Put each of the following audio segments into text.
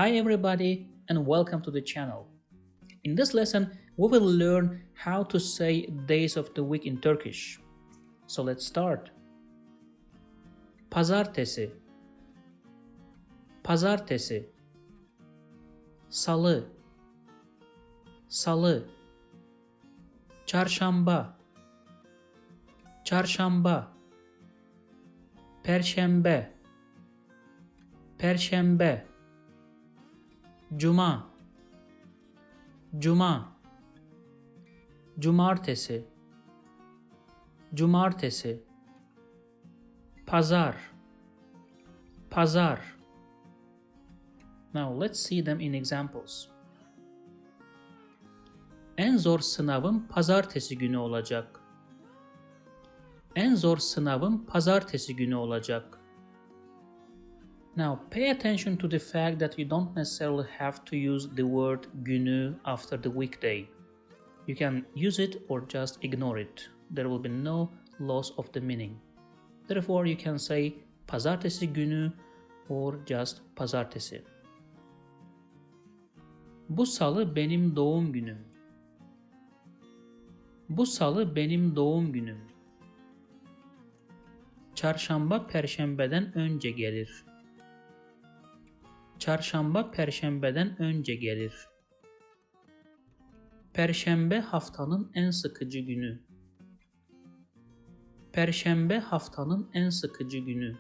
Hi everybody and welcome to the channel. In this lesson, we will learn how to say days of the week in Turkish. So let's start. Pazartesi, pazartesi. Salı, salı. Çarşamba, çarşamba. Perşembe, perşembe. Cuma, cuma. Cumartesi, cumartesi. Pazar, pazar. Now let's see them in examples. En zor sınavım pazartesi günü olacak. En zor sınavım pazartesi günü olacak. Now pay attention to the fact that you don't necessarily have to use the word günü after the weekday. You can use it or just ignore it. There will be no loss of the meaning. Therefore you can say pazartesi günü or just pazartesi. Bu salı benim doğum günüm. Bu salı benim doğum günüm. Çarşamba perşembeden önce gelir. Çarşamba perşembeden önce gelir. Perşembe haftanın en sıkıcı günü. Perşembe haftanın en sıkıcı günü.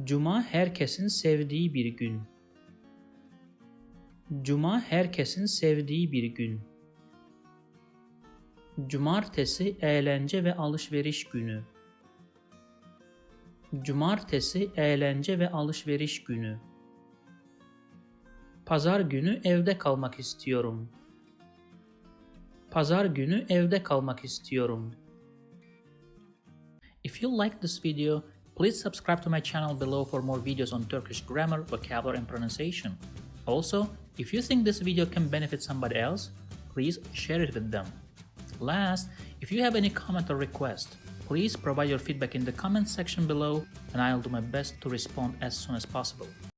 Cuma herkesin sevdiği bir gün. Cuma herkesin sevdiği bir gün. Cumartesi eğlence ve alışveriş günü. Cumartesi eğlence ve alışveriş günü. Pazar günü evde kalmak istiyorum. Pazar günü evde kalmak istiyorum. If you like this video, please subscribe to my channel below for more videos on Turkish grammar, vocabulary and pronunciation. Also, if you think this video can benefit somebody else, please share it with them. Last, if you have any comment or request, please provide your feedback in the comment section below and I'll do my best to respond as soon as possible.